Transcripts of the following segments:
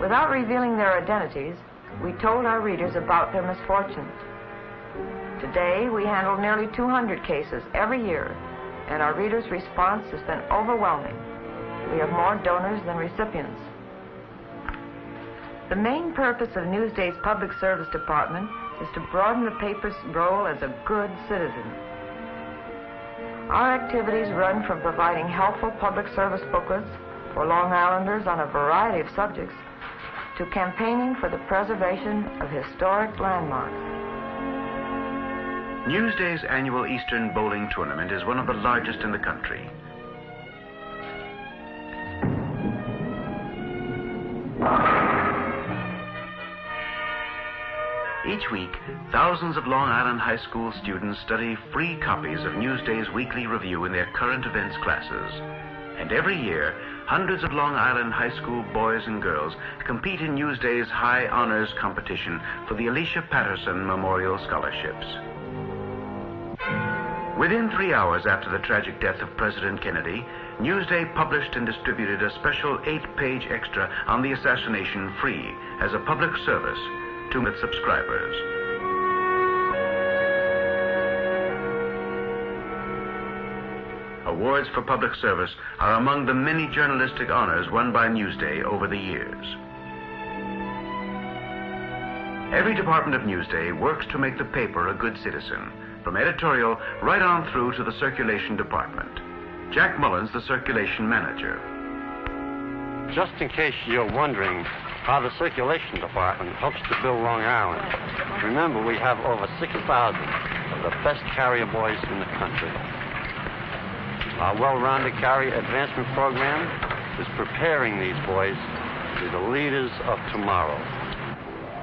Without revealing their identities, we told our readers about their misfortunes. Today, we handle nearly 200 cases every year, and our readers' response has been overwhelming. We have more donors than recipients. The main purpose of Newsday's Public Service Department is to broaden the paper's role as a good citizen. Our activities run from providing helpful public service booklets for Long Islanders on a variety of subjects to campaigning for the preservation of historic landmarks. Newsday's annual Eastern Bowling Tournament is one of the largest in the country. Each week, thousands of Long Island high school students study free copies of Newsday's weekly review in their current events classes. And every year, hundreds of Long Island high school boys and girls compete in Newsday's high honors competition for the Alicia Patterson Memorial Scholarships. Within 3 hours after the tragic death of President Kennedy, Newsday published and distributed a special 8-page extra on the assassination free as a public service to its subscribers. Awards for public service are among the many journalistic honors won by Newsday over the years. Every department of Newsday works to make the paper a good citizen, from editorial right on through to the circulation department. Jack Mullins, the circulation manager. Just in case you're wondering how the circulation department helps to build Long Island, remember we have over 6,000 of the best carrier boys in the country. Our well-rounded carrier advancement program is preparing these boys to be the leaders of tomorrow.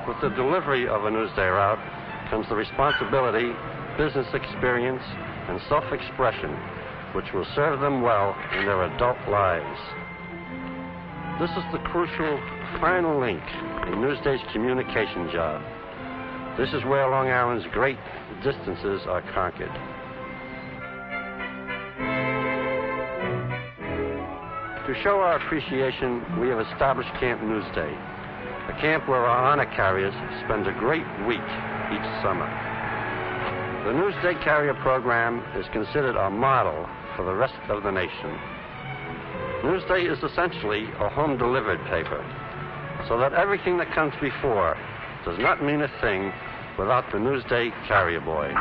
With the delivery of a Newsday route comes the responsibility, business experience, and self-expression which will serve them well in their adult lives. This is the crucial final link in Newsday's communication job. This is where Long Island's great distances are conquered. To show our appreciation, we have established Camp Newsday, a camp where our honor carriers spend a great week each summer. The Newsday carrier program is considered a model for the rest of the nation. Newsday is essentially a home-delivered paper, so that everything that comes before does not mean a thing without the Newsday carrier boy.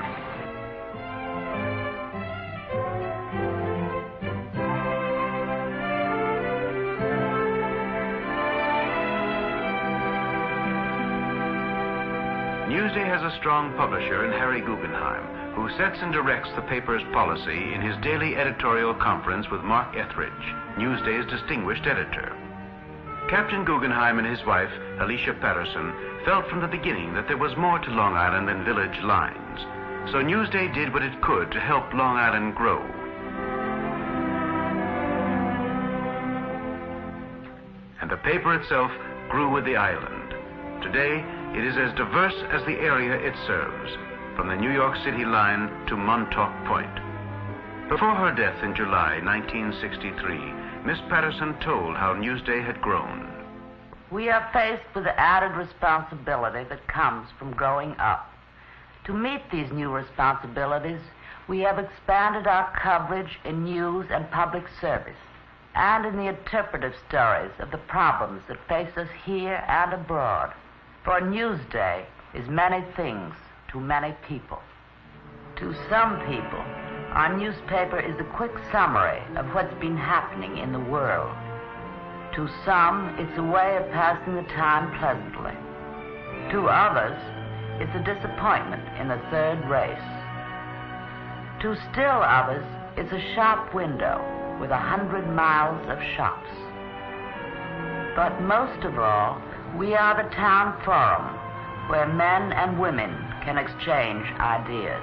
Newsday has a strong publisher in Harry Guggenheim, who sets and directs the paper's policy in his daily editorial conference with Mark Etheridge, Newsday's distinguished editor. Captain Guggenheim and his wife, Alicia Patterson, felt from the beginning that there was more to Long Island than village lines. So Newsday did what it could to help Long Island grow. And the paper itself grew with the island. Today, it is as diverse as the area it serves, from the New York City line to Montauk Point. Before her death in July 1963, Miss Patterson told how Newsday had grown. We are faced with the added responsibility that comes from growing up. To meet these new responsibilities, we have expanded our coverage in news and public service, and in the interpretive stories of the problems that face us here and abroad. For Newsday is many things to many people. To some people, our newspaper is a quick summary of what's been happening in the world. To some, it's a way of passing the time pleasantly. To others, it's a disappointment in the third race. To still others, it's a shop window with 100 miles of shops. But most of all, we are the town forum where men and women can exchange ideas.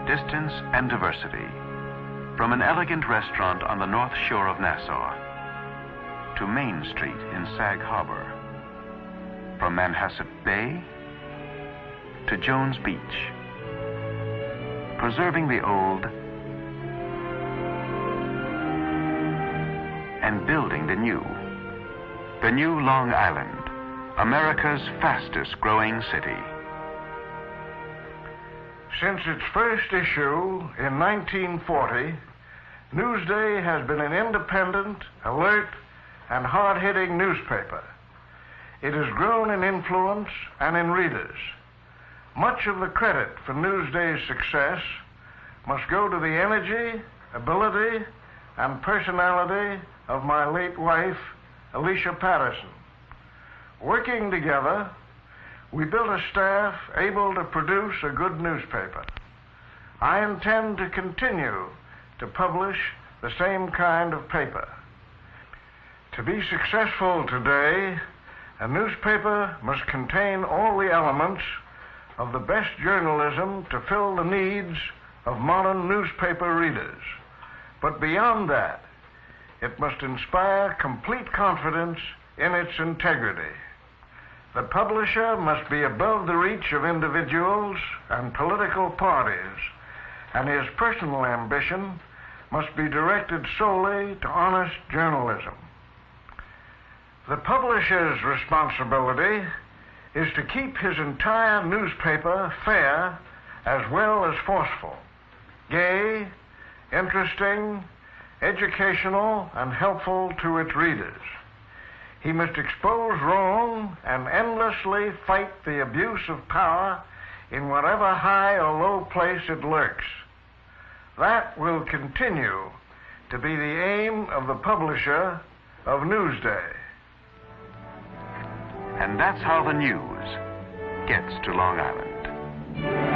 Distance and diversity. From an elegant restaurant on the north shore of Nassau to Main Street in Sag Harbor. From Manhasset Bay to Jones Beach. Preserving the old and building the new. The new Long Island, America's fastest growing city. Since its first issue in 1940, Newsday has been an independent, alert, and hard-hitting newspaper. It has grown in influence and in readers. Much of the credit for Newsday's success must go to the energy, ability, and personality of my late wife, Alicia Patterson. Working together, we built a staff able to produce a good newspaper. I intend to continue to publish the same kind of paper. To be successful today, a newspaper must contain all the elements of the best journalism to fill the needs of modern newspaper readers. But beyond that, it must inspire complete confidence in its integrity. The publisher must be above the reach of individuals and political parties, and his personal ambition must be directed solely to honest journalism. The publisher's responsibility is to keep his entire newspaper fair as well as forceful, gay, interesting, educational, and helpful to its readers. He must expose wrong and endlessly fight the abuse of power in whatever high or low place it lurks. That will continue to be the aim of the publisher of Newsday. And that's how the news gets to Long Island.